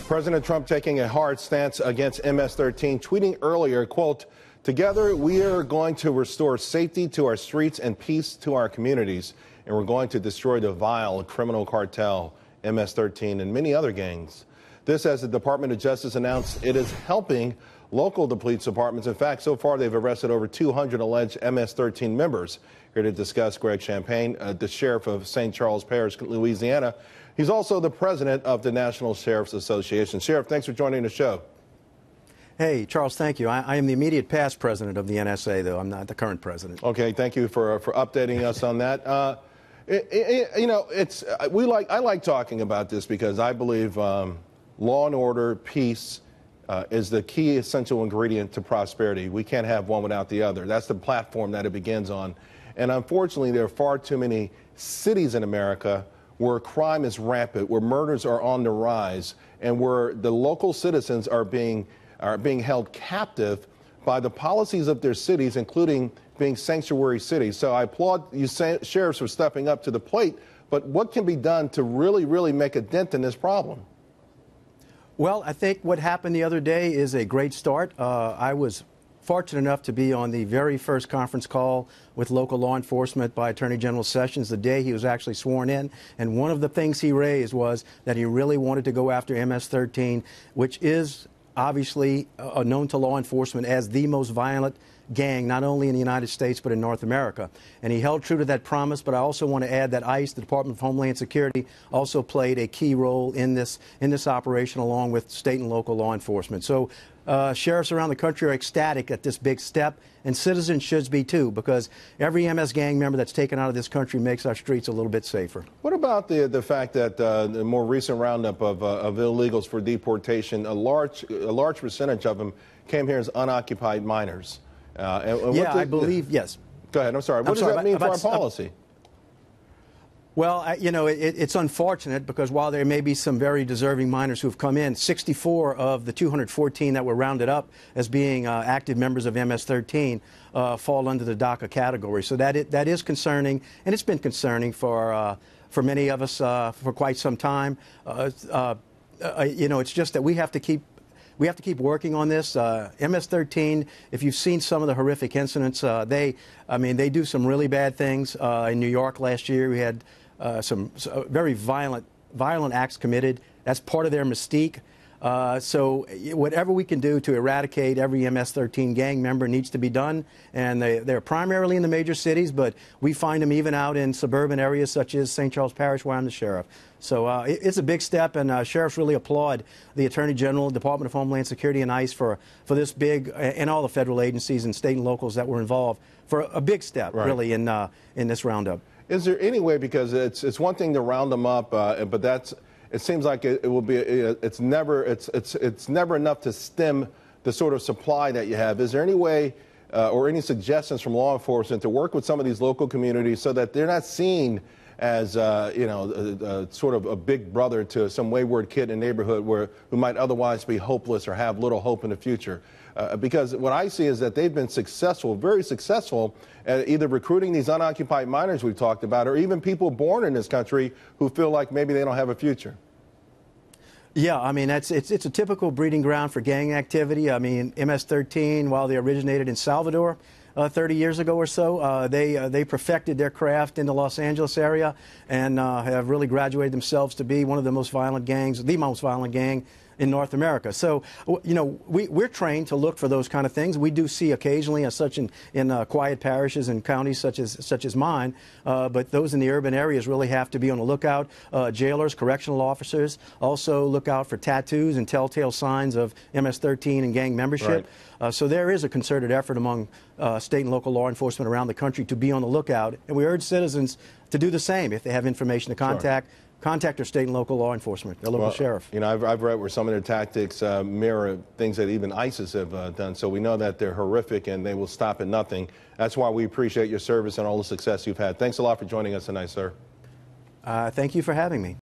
President Trump taking a hard stance against MS-13, tweeting earlier, quote, "Together we are going to restore safety to our streets and peace to our communities, and we're going to destroy the vile criminal cartel, MS-13, and many other gangs." This as the Department of Justice announced it is helping local police departments. In fact, so far they've arrested over 200 alleged MS-13 members. Here to discuss, Greg Champagne, the sheriff of St. Charles Parish, Louisiana. He's also the president of the National Sheriff's Association. Sheriff, thanks for joining the show. Hey, Charles, thank you. I am the immediate past president of the NSA, though. I'm not the current president. Okay, thank you for updating us on that. I like talking about this because I believe law and order, peace, is the key essential ingredient to prosperity. We can't have one without the other. That's the platform that it begins on. And unfortunately, there are far too many cities in America where crime is rampant, where murders are on the rise, and where the local citizens are being held captive by the policies of their cities, including being sanctuary cities. So I applaud you sheriffs for stepping up to the plate, but what can be done to really make a dent in this problem? Well, I think what happened the other day is a great start. I was fortunate enough to be on the very first conference call with local law enforcement by Attorney General Sessions the day he was actually sworn in. And one of the things he raised was that he really wanted to go after MS-13, which is obviously known to law enforcement as the most violent gang, not only in the United States, but in North America. And he held true to that promise, but I also want to add that ICE, the Department of Homeland Security, also played a key role in this operation along with state and local law enforcement. So sheriffs around the country are ecstatic at this big step, and citizens should be too, because every MS gang member that's taken out of this country makes our streets a little bit safer. What about the fact that the more recent roundup of illegals for deportation, a large percentage of them came here as unoccupied minors? I believe, yes. Go ahead, I'm sorry. What does that mean for our policy? Well, it's unfortunate because while there may be some very deserving minors who have come in, 64 of the 214 that were rounded up as being active members of MS-13 fall under the DACA category. So that is concerning, and it's been concerning for many of us for quite some time. It's just that we have to keep working on this. MS-13, if you've seen some of the horrific incidents, they do some really bad things. In New York last year, we had some very violent acts committed. That's part of their mystique. So whatever we can do to eradicate every MS-13 gang member needs to be done. And they're primarily in the major cities, but we find them even out in suburban areas such as St. Charles Parish, where I'm the sheriff. So it's a big step, and sheriffs really applaud the Attorney General, Department of Homeland Security, and ICE for this big, and all the federal agencies and state and locals that were involved for a big step, really, in this roundup. Is there any way, because it's one thing to round them up, but it seems like it will be. It's never enough to stem the sort of supply that you have. Is there any way or any suggestions from law enforcement to work with some of these local communities so that they're not seen as sort of a big brother to some wayward kid in a neighborhood who might otherwise be hopeless or have little hope in the future? Because what I see is that they've been successful, very successful, at either recruiting these unoccupied minors we've talked about, or even people born in this country who feel like maybe they don't have a future. Yeah, I mean, it's a typical breeding ground for gang activity. I mean, MS-13, while they originated in Salvador 30 years ago or so, they perfected their craft in the Los Angeles area and have really graduated themselves to be one of the most violent gangs, the most violent gang in North America. So, we're trained to look for those kind of things. We do see occasionally as such in quiet parishes and counties such as mine, but those in the urban areas really have to be on the lookout. Jailers, correctional officers also look out for tattoos and telltale signs of MS-13 and gang membership. Right. So there is a concerted effort among state and local law enforcement around the country to be on the lookout, and we urge citizens to do the same if they have information to contact. Sure. Contact their state and local law enforcement, their local sheriff. I've read where some of their tactics mirror things that even ISIS have done, so we know that they're horrific and they will stop at nothing. That's why we appreciate your service and all the success you've had. Thanks a lot for joining us tonight, sir. Thank you for having me.